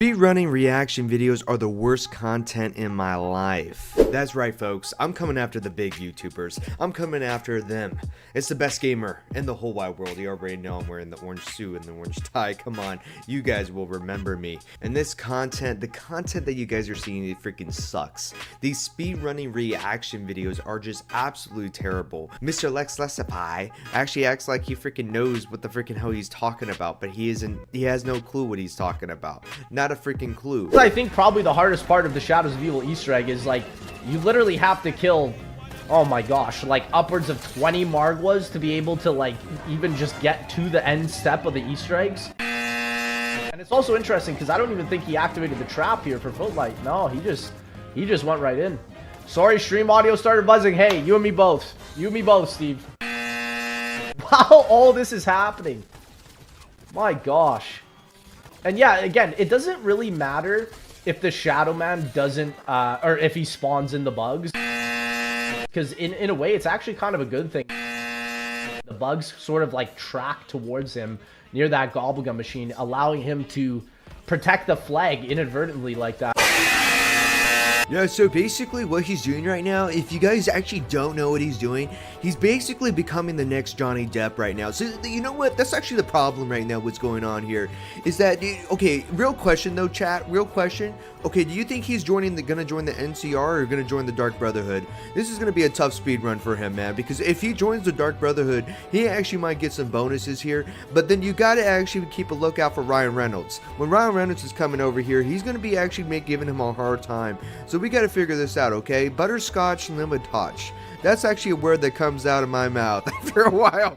Speedrunning reaction videos are the worst content in my life. That's right, folks. I'm coming after the big YouTubers. I'm coming after them. It's the best gamer in the whole wide world. You already know I'm wearing the orange suit and the orange tie. Come on, you guys will remember me. And this content, the content that you guys are seeing, it freaking sucks. These speedrunning reaction videos are just absolutely terrible. Mr. Lex Lesapie actually acts like he freaking knows what the freaking hell he's talking about, but he has no clue what he's talking about. Not a freaking clue. I think probably the hardest part of the Shadows of Evil Easter egg is like you literally have to kill, oh my gosh, like upwards of 20 Margwas to be able to like even just get to the end step of the Easter eggs. And it's also interesting because I don't even think he activated the trap here for Footlight. No, he just went right in. Sorry, stream audio started buzzing. Hey, you and me both. You and me both, Steve. Wow, all this is happening. My gosh. And yeah, again, it doesn't really matter if the Shadow Man doesn't, or if he spawns in the bugs. Because in a way, it's actually kind of a good thing. The bugs sort of like track towards him near that Gobblegum machine, allowing him to protect the flag inadvertently like that. Yeah, so basically what he's doing right now, if you guys actually don't know what he's doing, he's basically becoming the next Johnny Depp right now. So, you know what? That's actually the problem right now, what's going on here. Is that, okay, real question though, chat, real question. Okay, do you think he's gonna join the NCR or gonna join the Dark Brotherhood? This is gonna be a tough speed run for him, man, because if he joins the Dark Brotherhood, he actually might get some bonuses here, but then you gotta actually keep a lookout for Ryan Reynolds. When Ryan Reynolds is coming over here, he's gonna be actually giving him a hard time. So we gotta figure this out, okay? Butterscotch and Montage. That's actually a word that comes out of my mouth after a while.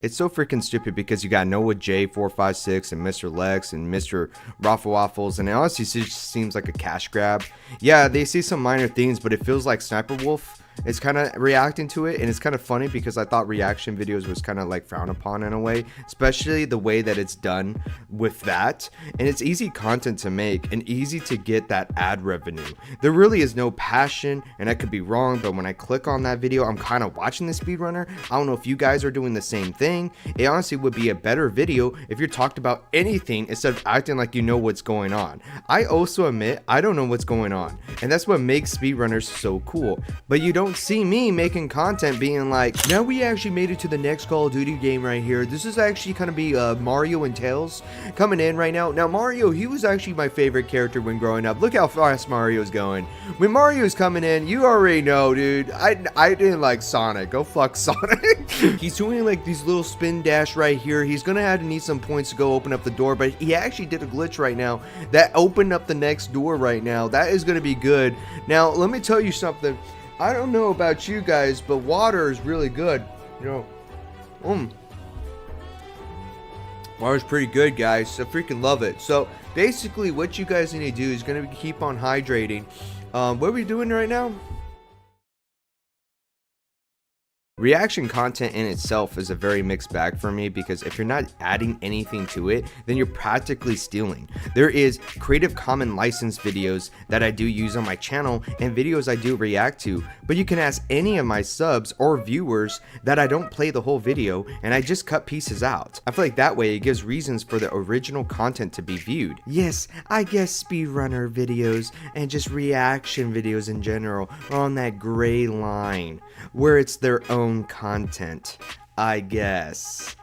It's so freaking stupid because you got Noah J456 and Mr. Lex and Mr. Raffle Waffles, and it honestly just seems like a cash grab. Yeah, they see some minor things, but it feels like Sniper Wolf is kind of reacting to it, and it's kind of funny because I thought reaction videos was kind of like frowned upon in a way, especially the way that it's done with that. And it's easy content to make and easy to get that ad revenue. There really is no passion, and I could be wrong, but when I click on that video, I'm kind of watching the speedrunner. I don't know if you guys are doing the same thing. It honestly would be a better video if you talked about anything instead of acting like you know what's going on. I also admit I don't know what's going on, and that's what makes speedrunners so cool. But you don't see me making content being like, now we actually made it to the next Call of Duty game right here. This is actually gonna be Mario and Tails coming in right now. Now Mario, he was actually my favorite character when growing up. Look how fast Mario's going. When Mario's coming in, you already know, dude. I didn't like Sonic. Go fuck Sonic. He's doing like these little spin dash right here. He's gonna have to need some points to go open up the door, but he actually did a glitch right now that opened up the next door right now. That is gonna be good. Now let me tell you something. I don't know about you guys, but water is really good. You know, water's pretty good, guys. I freaking love it. So basically what you guys need to do is gonna keep on hydrating. What are we doing right now? Reaction content in itself is a very mixed bag for me because if you're not adding anything to it, then you're practically stealing. There is Creative Commons license videos that I do use on my channel and videos I do react to, but you can ask any of my subs or viewers that I don't play the whole video and I just cut pieces out. I feel like that way it gives reasons for the original content to be viewed. Yes, I guess speedrunner videos and just reaction videos in general are on that gray line where it's their own content. I guess.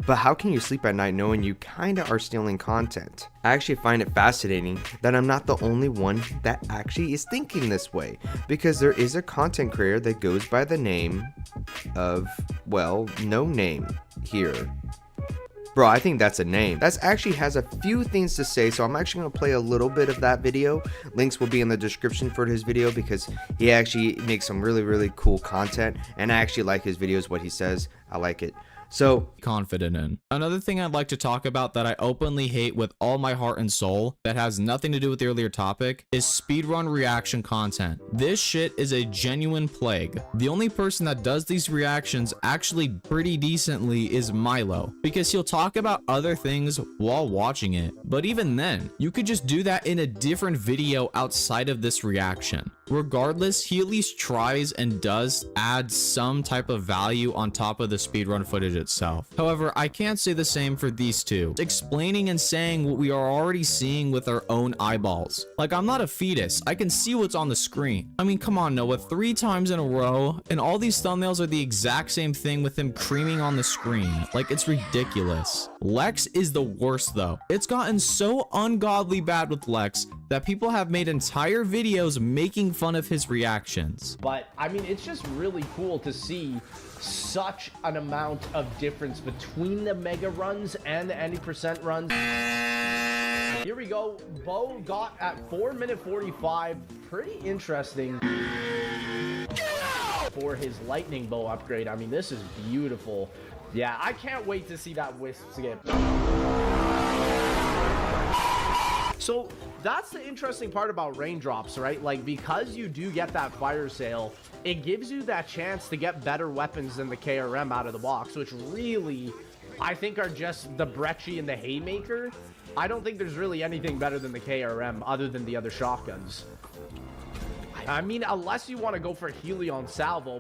But how can you sleep at night knowing you kinda are stealing content? I actually find it fascinating that I'm not the only one that actually is thinking this way, because there is a content creator that goes by the name of, well, no name here. Bro, I think that's a name. That actually has a few things to say, so I'm actually going to play a little bit of that video. Links will be in the description for his video because he actually makes some really, really cool content, and I actually like his videos, what he says. I like it. So confident in. Another thing I'd like to talk about that I openly hate with all my heart and soul that has nothing to do with the earlier topic is speedrun reaction content. This shit is a genuine plague. The only person that does these reactions actually pretty decently is Milo, because he'll talk about other things while watching it, but even then, you could just do that in a different video outside of this reaction. Regardless, he at least tries and does add some type of value on top of the speedrun footage footage itself. However, I can't say the same for these two, explaining and saying what we are already seeing with our own eyeballs. Like, I'm not a fetus, I can see what's on the screen. I mean, come on Noah, 3 times in a row, and all these thumbnails are the exact same thing with him creaming on the screen. Like, it's ridiculous. Lex is the worst though. It's gotten so ungodly bad with Lex that people have made entire videos making fun of his reactions. But I mean, it's just really cool to see such an amount of difference between the mega runs and the any percent runs. Here we go. Bo got at 4 minute 45. Pretty interesting for his lightning bow upgrade. I mean, this is beautiful. Yeah, I can't wait to see that wisp skip. So that's the interesting part about raindrops, right? Like, because you do get that fire sale, it gives you that chance to get better weapons than the KRM out of the box, which really, I think, are just the Brecci and the Haymaker. I don't think there's really anything better than the KRM other than the other shotguns. I mean, unless you want to go for Helion Salvo.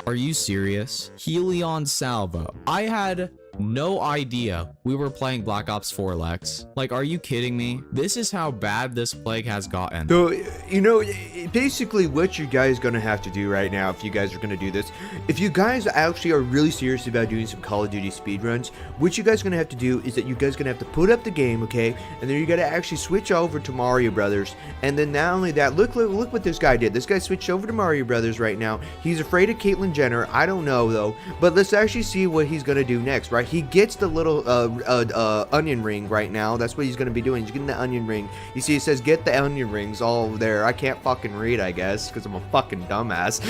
Are you serious? Helion Salvo. I had no idea we were playing Black Ops 4, Lex. Like, are you kidding me? This is how bad this plague has gotten. So, you know, basically what you guys gonna have to do right now, if you guys are gonna do this, if you guys actually are really serious about doing some Call of Duty speedruns, what you guys gonna have to do is that you guys gonna have to put up the game, okay, and then you gotta actually switch over to Mario Brothers. And then not only that, look what this guy did. This guy switched over to Mario Brothers right now. He's afraid of Caitlyn Jenner. I don't know though, but let's actually see what he's gonna do next, right? He gets the little onion ring right now. That's what he's gonna be doing. He's getting the onion ring. You see, it says get the onion rings all there. I can't fucking read, I guess, because I'm a fucking dumbass.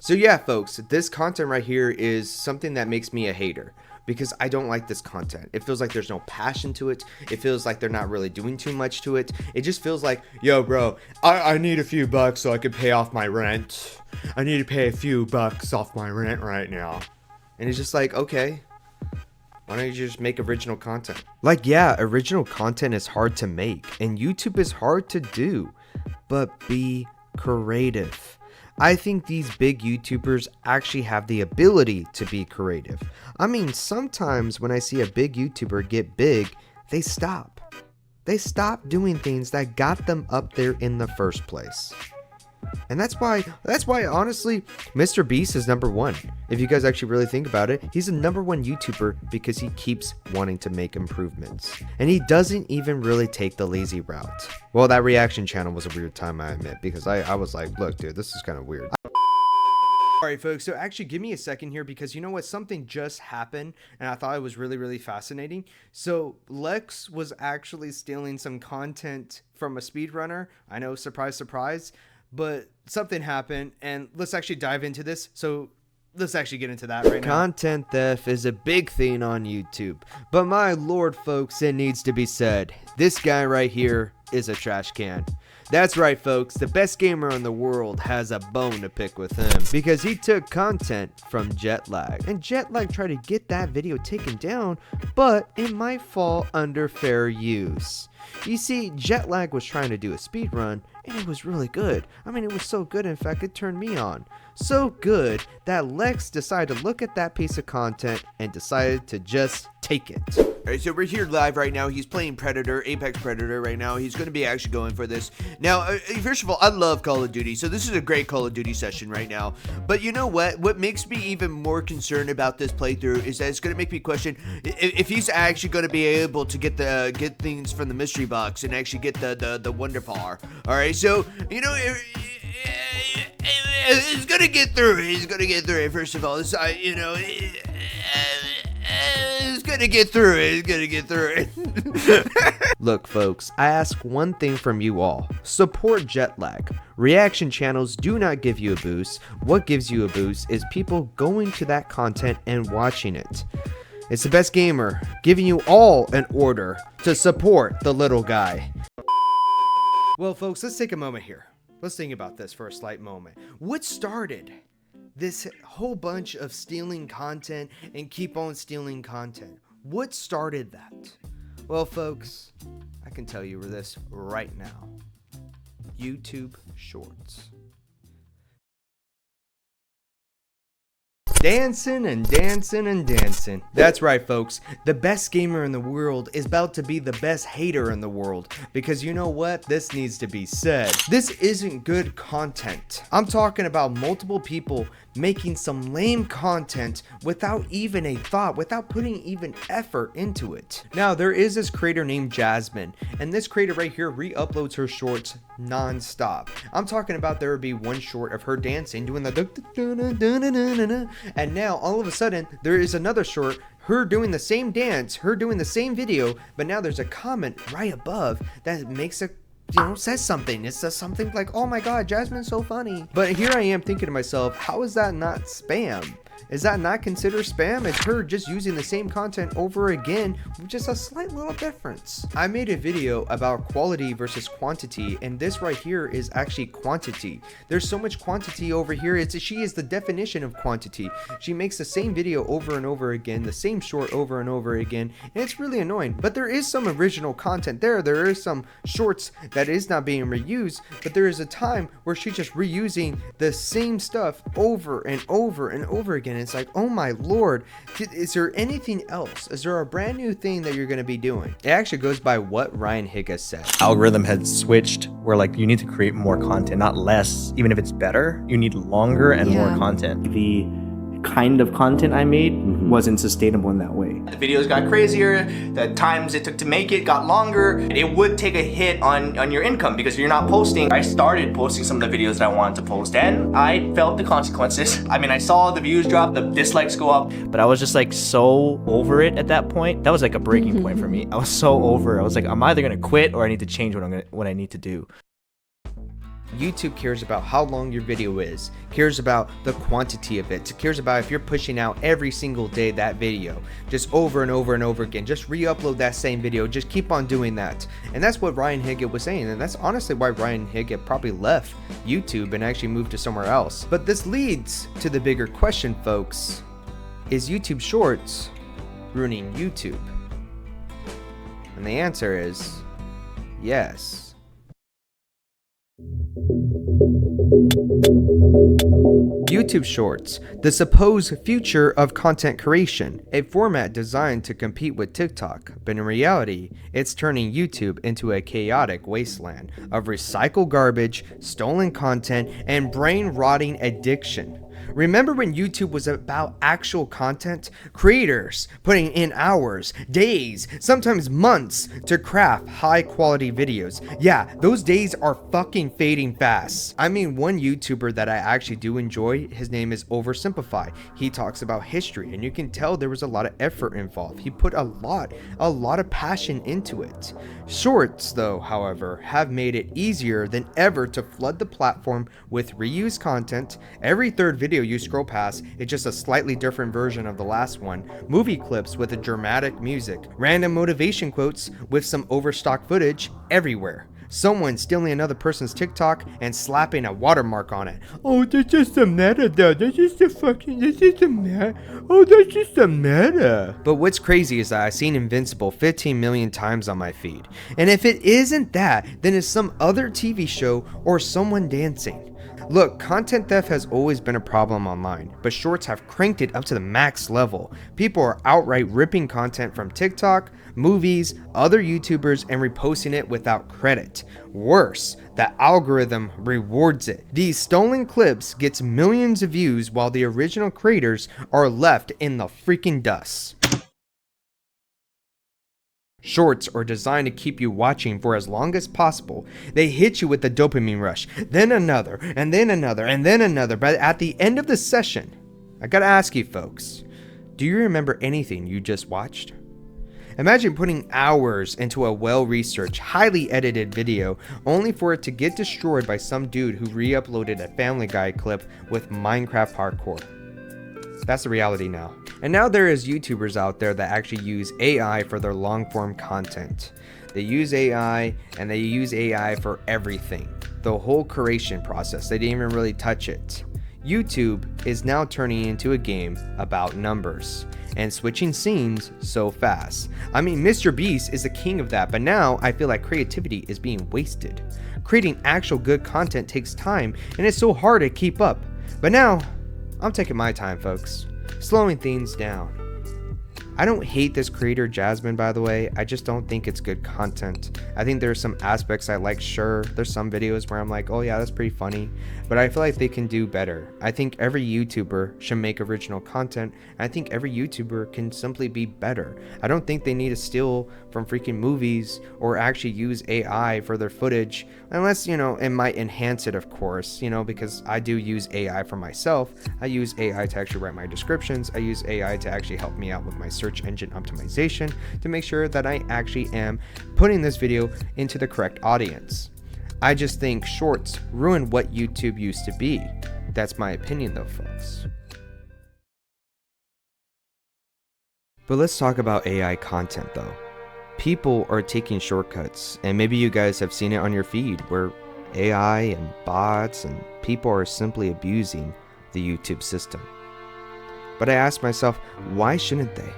So yeah, folks, this content right here is something that makes me a hater, because I don't like this content. It feels like there's no passion to it. It feels like they're not really doing too much to it. It just feels like, yo bro, I need a few bucks so I can pay off my rent. I need to pay a few bucks off my rent right now. And it's just like, okay, why don't you just make original content? Like, yeah, original content is hard to make, and YouTube is hard to do, but be creative. I think these big YouTubers actually have the ability to be creative. I mean, sometimes when I see a big YouTuber get big, they stop. They stop doing things that got them up there in the first place. And that's why honestly, Mr. Beast is #1. If you guys actually really think about it, he's a #1 YouTuber because he keeps wanting to make improvements. And he doesn't even really take the lazy route. Well, that reaction channel was a weird time, I admit, because I was like, look, dude, this is kind of weird. Alright folks, so actually give me a second here, because you know what, something just happened and I thought it was really fascinating. So Lex was actually stealing some content from a speedrunner. I know, surprise surprise, but something happened, and let's actually dive into this. So let's actually get into that right now. Content theft is a big thing on YouTube, but my lord folks, it needs to be said, this guy right here is a trash can. That's right folks, the best gamer in the world has a bone to pick with him, because he took content from Jetlag, and Jetlag tried to get that video taken down, but it might fall under fair use. You see, Jetlag was trying to do a speed run, and it was really good. I mean, it was so good, in fact, it turned me on. So good that Lex decided to look at that piece of content and decided to just take it. Alright, so we're here live right now. He's playing Predator, Apex Predator right now. He's going to be actually going for this. Now, first of all, I love Call of Duty, so this is a great Call of Duty session right now. But you know what? What makes me even more concerned about this playthrough is that it's going to make me question if he's actually going to be able to get things from the mystery box and actually get the Wonder Bar. Alright, so, you know, he's going to get through it. He's going to get through it, first of all. It's, you know, he's gonna get through it. He's gonna get through it. Look, folks, I ask one thing from you all. Support Jetlag. Reaction channels do not give you a boost. What gives you a boost is people going to that content and watching it. It's the best gamer giving you all an order to support the little guy. Well, folks, let's take a moment here. Let's think about this for a slight moment. What started this whole bunch of stealing content and keep on stealing content? What started that? Well, folks, I can tell you this right now. YouTube Shorts. Dancing and dancing and dancing. That's right, folks. The best gamer in the world is about to be the best hater in the world. Because you know what? This needs to be said. This isn't good content. I'm talking about multiple people making some lame content without even a thought, without putting even effort into it. Now, there is this creator named Jasmine, and this creator right here re-uploads her shorts non-stop. I'm talking about there would be one short of her dancing, doing the and now all of a sudden there is another short, her doing the same dance, her doing the same video, but now there's a comment right above that makes a says something. It says something like, oh my god, Jasmine's so funny. But here I am thinking to myself, how is that not spam? Is that not considered spam? It's her just using the same content over again with just a slight little difference. I made a video about quality versus quantity, and this right here is actually quantity. There's so much quantity over here. She is the definition of quantity. She makes the same video over and over again, the same short over and over again, and it's really annoying. But there is some original content there. There is some shorts that is not being reused, but there is a time where she's just reusing the same stuff over and over and over again. It's like, oh my lord, is there anything else? Is there a brand new thing that you're going to be doing? It actually goes by what Ryan Higa said. Algorithm had switched where like you need to create more content, not less. Even if it's better, you need longer and more content. The kind of content I made wasn't sustainable in that way. The videos got crazier, the times it took to make it got longer. It would take a hit on your income because you're not posting. I started posting some of the videos that I wanted to post and I felt the consequences. I mean, I saw the views drop, the dislikes go up. But I was just like so over it at that point. That was like a breaking point for me. I was so over it. I was like, I'm either gonna quit or I need to change what I need to do. YouTube cares about how long your video is, cares about the quantity of it, cares about if you're pushing out every single day that video, just over and over and over again, just re-upload that same video, just keep on doing that. And that's what Ryan Higa was saying, and that's honestly why Ryan Higa probably left YouTube and actually moved to somewhere else. But this leads to the bigger question, folks. Is YouTube Shorts ruining YouTube? And the answer is yes. YouTube Shorts, the supposed future of content creation, a format designed to compete with TikTok, but in reality, it's turning YouTube into a chaotic wasteland of recycled garbage, stolen content, and brain-rotting addiction. Remember when YouTube was about actual content? Creators putting in hours, days, sometimes months to craft high quality videos. Yeah, those days are fucking fading fast. I mean, one YouTuber that I actually do enjoy, his name is Oversimplify. He talks about history and you can tell there was a lot of effort involved. He put a lot of passion into it. Shorts though, however, have made it easier than ever to flood the platform with reused content. Every third video you scroll past is just a slightly different version of the last one. Movie clips with a dramatic music, random motivation quotes with some overstock footage everywhere. Someone stealing another person's TikTok and slapping a watermark on it. Oh, that's just a meta though. That's just a meta. Oh, that's just a meta. But what's crazy is that I've seen Invincible 15 million times on my feed. And if it isn't that, then it's some other TV show or someone dancing. Look, content theft has always been a problem online, but shorts have cranked it up to the max level. People are outright ripping content from TikTok, movies, other YouTubers, and reposting it without credit. Worse, the algorithm rewards it. These stolen clips gets millions of views while the original creators are left in the freaking dust. Shorts are designed to keep you watching for as long as possible. They hit you with the dopamine rush, then another, and then another, and then another. But at the end of the session, I gotta ask you folks, do you remember anything you just watched? Imagine putting hours into a well-researched, highly edited video only for it to get destroyed by some dude who re-uploaded a Family Guy clip with Minecraft parkour. That's the reality now. And now there is YouTubers out there that actually use AI for their long-form content. They use AI and they use AI for everything. The whole creation process, they didn't even really touch it. YouTube is now turning into a game about numbers and switching scenes so fast. I mean, Mr. Beast is the king of that, but now I feel like creativity is being wasted. Creating actual good content takes time and it's so hard to keep up. But now, I'm taking my time, folks. Slowing things down. I don't hate this creator Jasmine, by the way. I just don't think it's good content. I think there's some aspects I like, sure. There's some videos where I'm like, oh yeah, that's pretty funny. But I feel like they can do better. I think every YouTuber should make original content. I think every YouTuber can simply be better. I don't think they need to steal from freaking movies or actually use AI for their footage. Unless, you know, it might enhance it, of course, you know, because I do use AI for myself. I use AI to actually write my descriptions. I use AI to actually help me out with my search engine optimization to make sure that I actually am putting this video into the correct audience. I just think shorts ruin what YouTube used to be. That's my opinion though, folks. But let's talk about AI content though. People are taking shortcuts, and maybe you guys have seen it on your feed where AI and bots and people are simply abusing the YouTube system. But I ask myself, why shouldn't they?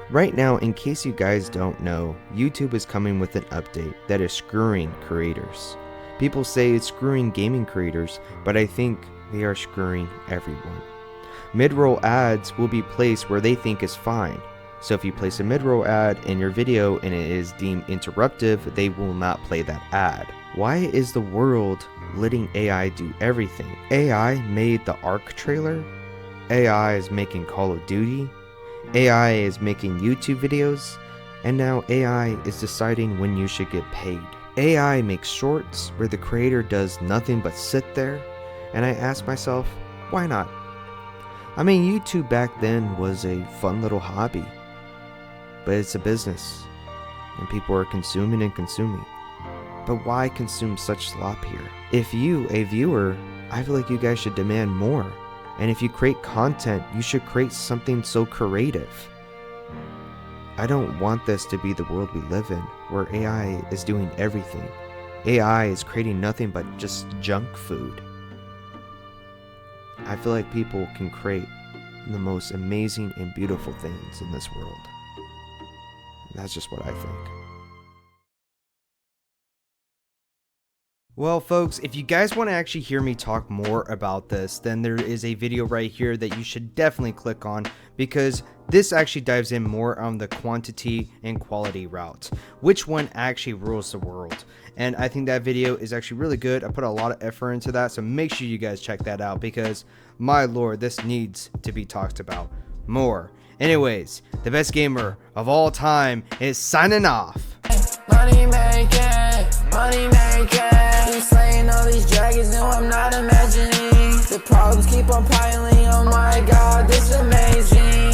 Right now, in case you guys don't know, YouTube is coming with an update that is screwing creators. People say it's screwing gaming creators, but I think they are screwing everyone. Mid-roll ads will be placed where they think is fine. So if you place a mid-roll ad in your video and it is deemed interruptive, they will not play that ad. Why is the world letting AI do everything? AI made the Ark trailer. AI is making Call of Duty. AI is making YouTube videos, and now AI is deciding when you should get paid. AI makes shorts where the creator does nothing but sit there, and I ask myself, why not? I mean, YouTube back then was a fun little hobby, but it's a business, and people are consuming and consuming. But why consume such slop here? If you, a viewer, I feel like you guys should demand more. And if you create content, you should create something so creative. I don't want this to be the world we live in, where AI is doing everything. AI is creating nothing but just junk food. I feel like people can create the most amazing and beautiful things in this world. That's just what I think. Well, folks, if you guys want to actually hear me talk more about this, then there is a video right here that you should definitely click on, because this actually dives in more on the quantity and quality route. Which one actually rules the world? And I think that video is actually really good. I put a lot of effort into that, so make sure you guys check that out, because my lord, this needs to be talked about more. Anyways, the best gamer of all time is signing off. Money making, I'm slaying all these dragons, no I'm not imagining. The problems keep on piling, oh my god, this amazing.